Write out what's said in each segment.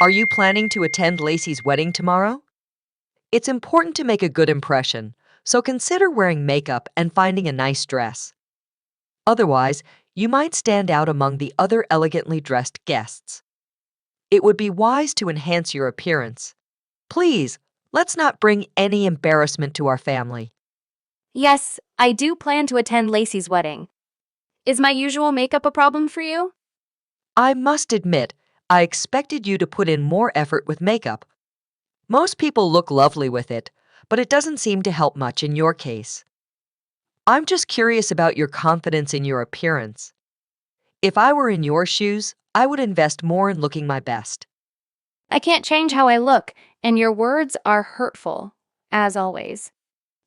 Are you planning to attend Lacey's wedding tomorrow? It's important to make a good impression, so consider wearing makeup and finding a nice dress. Otherwise, you might stand out among the other elegantly dressed guests. It would be wise to enhance your appearance. Please, let's not bring any embarrassment to our family. Yes, I do plan to attend Lacey's wedding. Is my usual makeup a problem for you? I must admit, I expected you to put in more effort with makeup. Most people look lovely with it, but it doesn't seem to help much in your case. I'm just curious about your confidence in your appearance. If I were in your shoes, I would invest more in looking my best. I can't change how I look, and your words are hurtful, as always.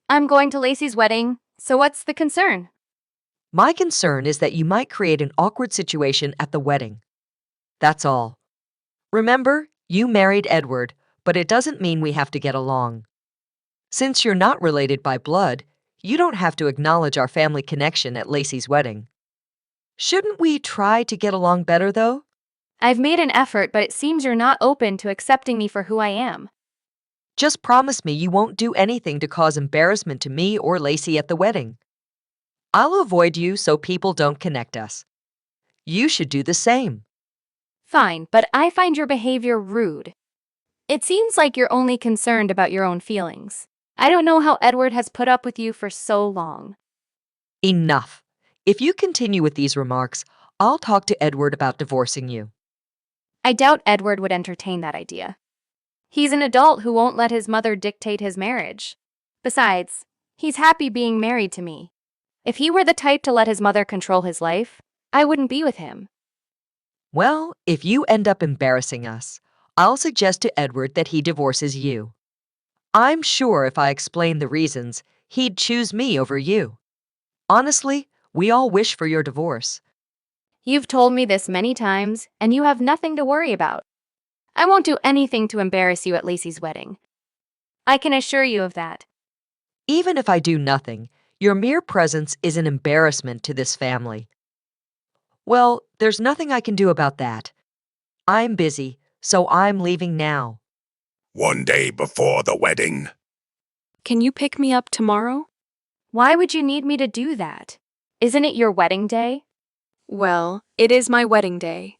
I'm going to Lacey's wedding, so what's the concern? My concern is that you might create an awkward situation at the wedding. That's all. Remember, you married Edward, but it doesn't mean we have to get along. Since you're not related by blood, you don't have to acknowledge our family connection at Lacey's wedding. Shouldn't we try to get along better, though? I've made an effort, but it seems you're not open to accepting me for who I am. Just promise me you won't do anything to cause embarrassment to me or Lacey at the wedding. I'll avoid you so people don't connect us. You should do the same. Fine, but I find your behavior rude. It seems like you're only concerned about your own feelings. I don't know how Edward has put up with you for so long. Enough. If you continue with these remarks, I'll talk to Edward about divorcing you. I doubt Edward would entertain that idea. He's an adult who won't let his mother dictate his marriage. Besides, he's happy being married to me. If he were the type to let his mother control his life, I wouldn't be with him. Well, if you end up embarrassing us, I'll suggest to Edward that he divorces you. I'm sure if I explained the reasons, he'd choose me over you. Honestly, we all wish for your divorce. You've told me this many times, and you have nothing to worry about. I won't do anything to embarrass you at Lacey's wedding. I can assure you of that. Even if I do nothing, your mere presence is an embarrassment to this family. Well, there's nothing I can do about that. I'm busy, so I'm leaving now. One day before the wedding. Can you pick me up tomorrow? Why would you need me to do that? Isn't it your wedding day? Well, it is my wedding day,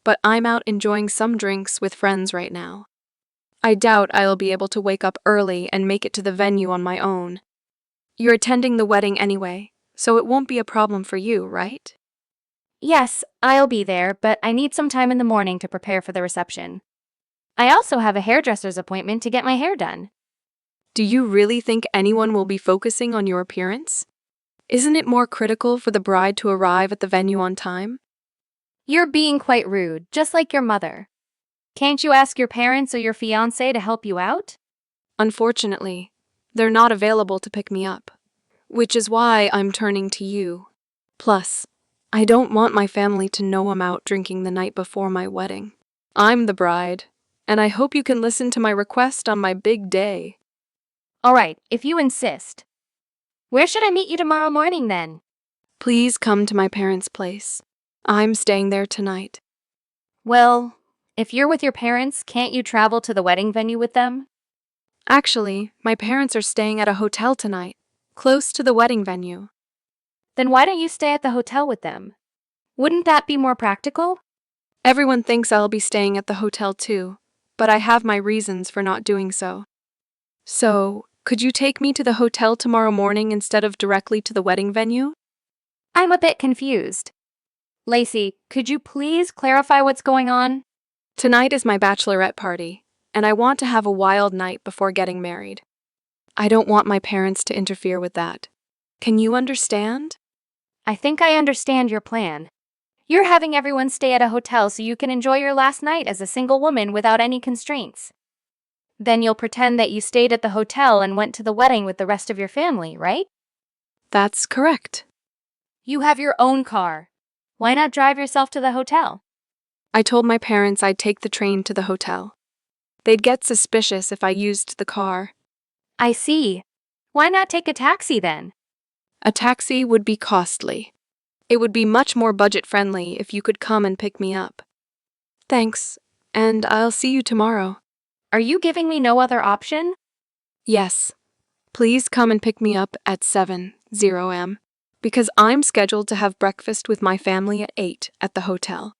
but I'm out enjoying some drinks with friends right now. I doubt I'll be able to wake up early and make it to the venue on my own. You're attending the wedding anyway, so it won't be a problem for you, right? Yes, I'll be there, but I need some time in the morning to prepare for the reception. I also have a hairdresser's appointment to get my hair done. Do you really think anyone will be focusing on your appearance? Isn't it more critical for the bride to arrive at the venue on time? You're being quite rude, just like your mother. Can't you ask your parents or your fiancé to help you out? Unfortunately, they're not available to pick me up, which is why I'm turning to you. Plus, I don't want my family to know I'm out drinking the night before my wedding. I'm the bride, and I hope you can listen to my request on my big day. All right, if you insist. Where should I meet you tomorrow morning then? Please come to my parents' place. I'm staying there tonight. Well, if you're with your parents, can't you travel to the wedding venue with them? Actually, my parents are staying at a hotel tonight, close to the wedding venue. Then why don't you stay at the hotel with them? Wouldn't that be more practical? Everyone thinks I'll be staying at the hotel too, but I have my reasons for not doing so. So, could you take me to the hotel tomorrow morning instead of directly to the wedding venue? I'm a bit confused. Lacey, could you please clarify what's going on? Tonight is my bachelorette party, and I want to have a wild night before getting married. I don't want my parents to interfere with that. Can you understand? I think I understand your plan. You're having everyone stay at a hotel so you can enjoy your last night as a single woman without any constraints. Then you'll pretend that you stayed at the hotel and went to the wedding with the rest of your family, right? That's correct. You have your own car. Why not drive yourself to the hotel? I told my parents I'd take the train to the hotel. They'd get suspicious if I used the car. I see. Why not take a taxi then? A taxi would be costly. It would be much more budget-friendly if you could come and pick me up. Thanks, and I'll see you tomorrow. Are you giving me no other option? Yes. Please come and pick me up at 7:00 am, because I'm scheduled to have breakfast with my family at 8 at the hotel.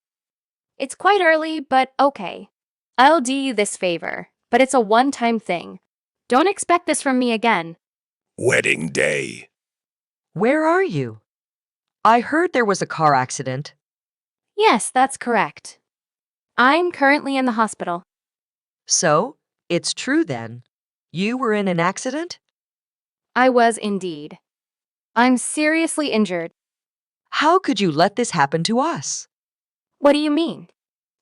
It's quite early, but okay. I'll do you this favor, but it's a one-time thing. Don't expect this from me again. Wedding day. Where are you? I heard there was a car accident. Yes, that's correct. I'm currently in the hospital. So, it's true then. You were in an accident? I was indeed. I'm seriously injured. How could you let this happen to us? What do you mean?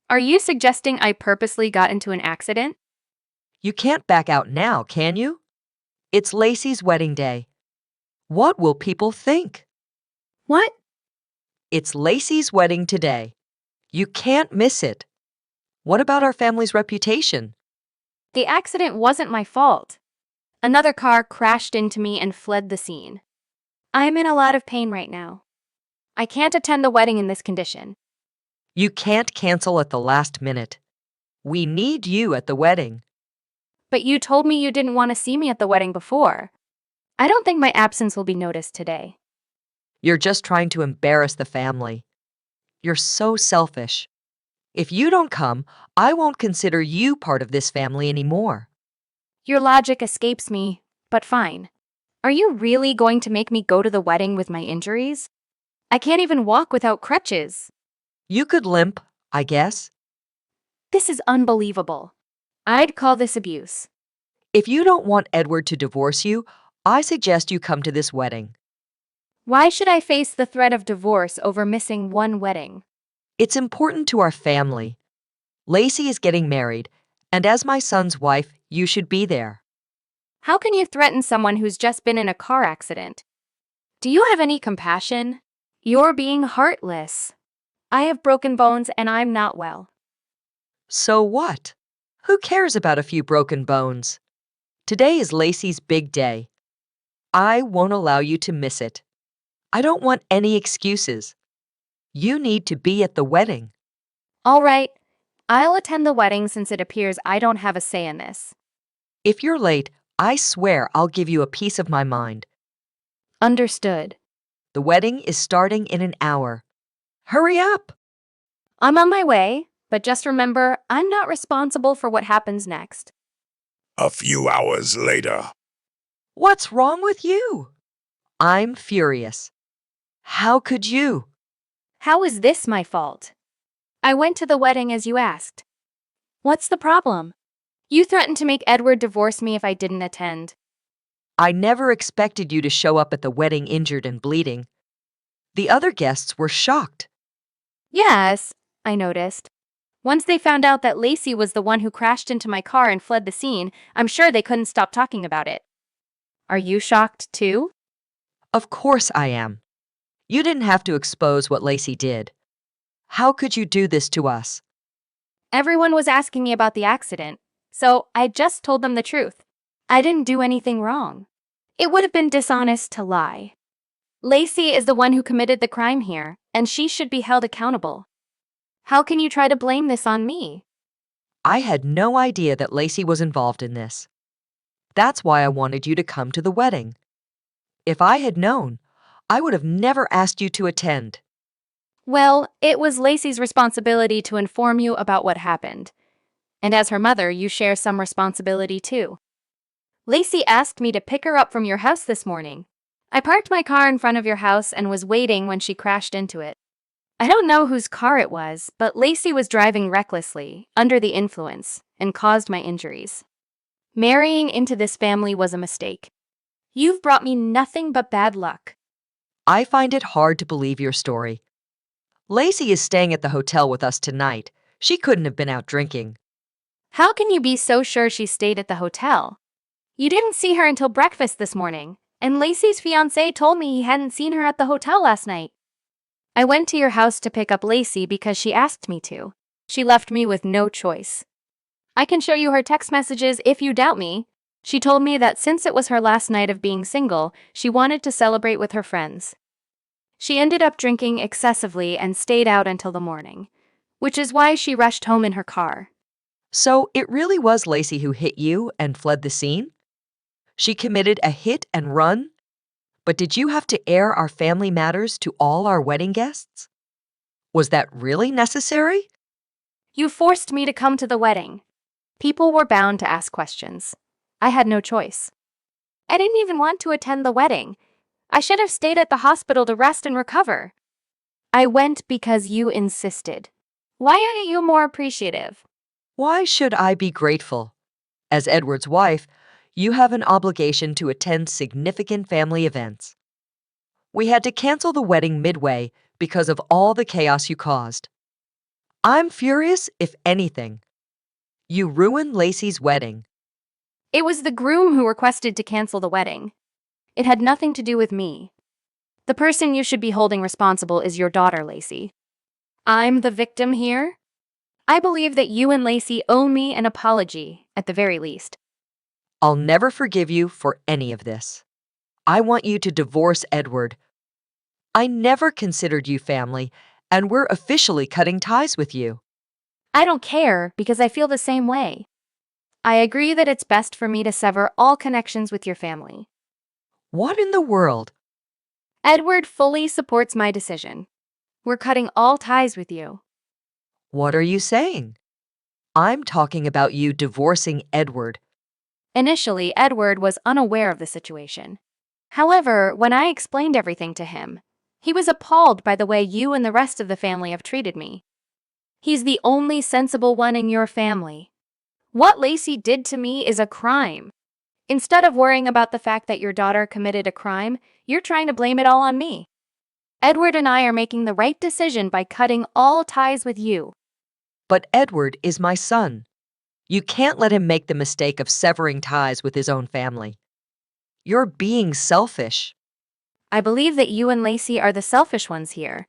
Are you suggesting I purposely got into an accident? You can't back out now, can you? It's Lacey's wedding day. What will people think? What? It's Lacey's wedding today. You can't miss it. What about our family's reputation? The accident wasn't my fault. Another car crashed into me and fled the scene. I'm in a lot of pain right now. I can't attend the wedding in this condition. You can't cancel at the last minute. We need you at the wedding. But you told me you didn't want to see me at the wedding before. I don't think my absence will be noticed today. You're just trying to embarrass the family. You're so selfish. If you don't come, I won't consider you part of this family anymore. Your logic escapes me, but fine. Are you really going to make me go to the wedding with my injuries? I can't even walk without crutches. You could limp, I guess. This is unbelievable. I'd call this abuse. If you don't want Edward to divorce you, I suggest you come to this wedding. Why should I face the threat of divorce over missing one wedding? It's important to our family. Lacey is getting married, and as my son's wife, you should be there. How can you threaten someone who's just been in a car accident? Do you have any compassion? You're being heartless. I have broken bones and I'm not well. So what? Who cares about a few broken bones? Today is Lacey's big day. I won't allow you to miss it. I don't want any excuses. You need to be at the wedding. All right, I'll attend the wedding since it appears I don't have a say in this. If you're late, I swear I'll give you a piece of my mind. Understood. The wedding is starting in an hour. Hurry up! I'm on my way, but just remember, I'm not responsible for what happens next. A few hours later. What's wrong with you? I'm furious. How could you? How is this my fault? I went to the wedding as you asked. What's the problem? You threatened to make Edward divorce me if I didn't attend. I never expected you to show up at the wedding injured and bleeding. The other guests were shocked. Yes, I noticed. Once they found out that Lacey was the one who crashed into my car and fled the scene, I'm sure they couldn't stop talking about it. Are you shocked too? Of course I am. You didn't have to expose what Lacey did. How could you do this to us? Everyone was asking me about the accident, so I just told them the truth. I didn't do anything wrong. It would have been dishonest to lie. Lacey is the one who committed the crime here, and she should be held accountable. How can you try to blame this on me? I had no idea that Lacey was involved in this. That's why I wanted you to come to the wedding. If I had known, I would have never asked you to attend. Well, it was Lacey's responsibility to inform you about what happened. And as her mother, you share some responsibility too. Lacey asked me to pick her up from your house this morning. I parked my car in front of your house and was waiting when she crashed into it. I don't know whose car it was, but Lacey was driving recklessly, under the influence, and caused my injuries. Marrying into this family was a mistake. You've brought me nothing but bad luck. I find it hard to believe your story. Lacey is staying at the hotel with us tonight. She couldn't have been out drinking. How can you be so sure she stayed at the hotel? You didn't see her until breakfast this morning, and Lacey's fiancé told me he hadn't seen her at the hotel last night. I went to your house to pick up Lacey because she asked me to. She left me with no choice. I can show you her text messages if you doubt me. She told me that since it was her last night of being single, she wanted to celebrate with her friends. She ended up drinking excessively and stayed out until the morning, which is why she rushed home in her car. So it really was Lacey who hit you and fled the scene? She committed a hit and run? But did you have to air our family matters to all our wedding guests? Was that really necessary? You forced me to come to the wedding. People were bound to ask questions. I had no choice. I didn't even want to attend the wedding. I should have stayed at the hospital to rest and recover. I went because you insisted. Why aren't you more appreciative? Why should I be grateful? As Edward's wife, you have an obligation to attend significant family events. We had to cancel the wedding midway because of all the chaos you caused. I'm furious, if anything. You ruined Lacey's wedding. It was the groom who requested to cancel the wedding. It had nothing to do with me. The person you should be holding responsible is your daughter, Lacey. I'm the victim here? I believe that you and Lacey owe me an apology, at the very least. I'll never forgive you for any of this. I want you to divorce Edward. I never considered you family, and we're officially cutting ties with you. I don't care because I feel the same way. I agree that it's best for me to sever all connections with your family. What in the world? Edward fully supports my decision. We're cutting all ties with you. What are you saying? I'm talking about you divorcing Edward. Initially, Edward was unaware of the situation. However, when I explained everything to him, he was appalled by the way you and the rest of the family have treated me. He's the only sensible one in your family. What Lacey did to me is a crime. Instead of worrying about the fact that your daughter committed a crime, you're trying to blame it all on me. Edward and I are making the right decision by cutting all ties with you. But Edward is my son. You can't let him make the mistake of severing ties with his own family. You're being selfish. I believe that you and Lacey are the selfish ones here.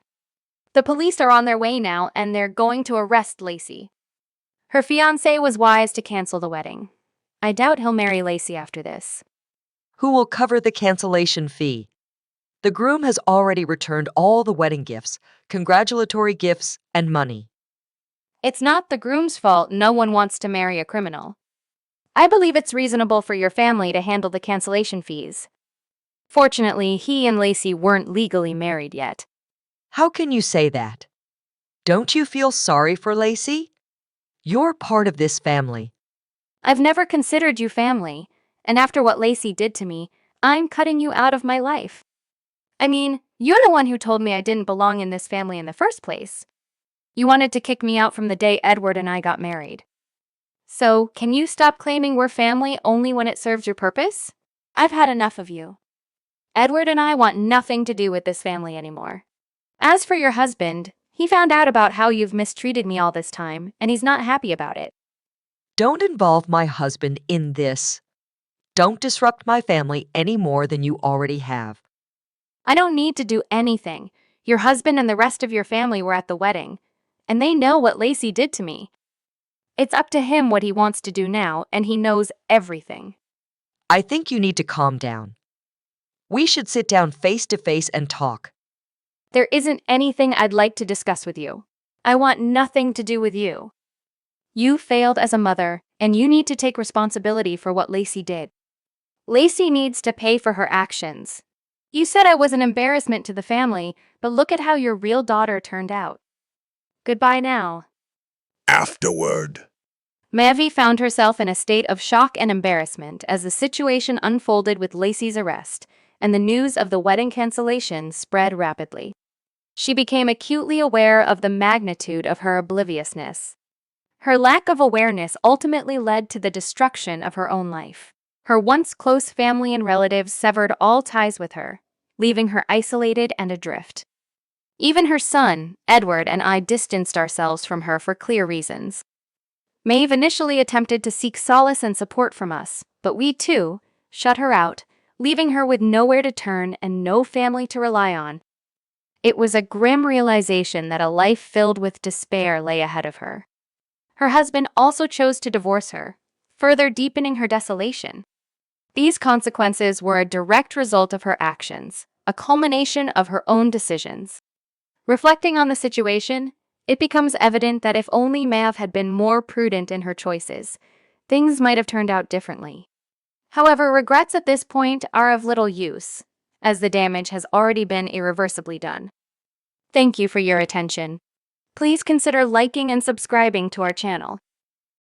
The police are on their way now, and they're going to arrest Lacey. Her fiancé was wise to cancel the wedding. I doubt he'll marry Lacey after this. Who will cover the cancellation fee? The groom has already returned all the wedding gifts, congratulatory gifts, and money. It's not the groom's fault no one wants to marry a criminal. I believe it's reasonable for your family to handle the cancellation fees. Fortunately, he and Lacey weren't legally married yet. How can you say that? Don't you feel sorry for Lacey? You're part of this family. I've never considered you family, and after what Lacey did to me, I'm cutting you out of my life. I mean, you're the one who told me I didn't belong in this family in the first place. You wanted to kick me out from the day Edward and I got married. So, can you stop claiming we're family only when it serves your purpose? I've had enough of you. Edward and I want nothing to do with this family anymore. As for your husband, he found out about how you've mistreated me all this time, and he's not happy about it. Don't involve my husband in this. Don't disrupt my family any more than you already have. I don't need to do anything. Your husband and the rest of your family were at the wedding, and they know what Lacey did to me. It's up to him what he wants to do now, and he knows everything. I think you need to calm down. We should sit down face to face and talk. There isn't anything I'd like to discuss with you. I want nothing to do with you. You failed as a mother, and you need to take responsibility for what Lacey did. Lacey needs to pay for her actions. You said I was an embarrassment to the family, but look at how your real daughter turned out. Goodbye now. Afterward, Mavi found herself in a state of shock and embarrassment as the situation unfolded with Lacey's arrest, and the news of the wedding cancellation spread rapidly. She became acutely aware of the magnitude of her obliviousness. Her lack of awareness ultimately led to the destruction of her own life. Her once close family and relatives severed all ties with her, leaving her isolated and adrift. Even her son, Edward, and I distanced ourselves from her for clear reasons. Maeve initially attempted to seek solace and support from us, but we, too, shut her out, leaving her with nowhere to turn and no family to rely on. It was a grim realization that a life filled with despair lay ahead of her. Her husband also chose to divorce her, further deepening her desolation. These consequences were a direct result of her actions, a culmination of her own decisions. Reflecting on the situation, It becomes evident that if only Maeve had been more prudent in her choices, things might have turned out differently. However, regrets at this point are of little use, as the damage has already been irreversibly done. Thank you for your attention. Please consider liking and subscribing to our channel.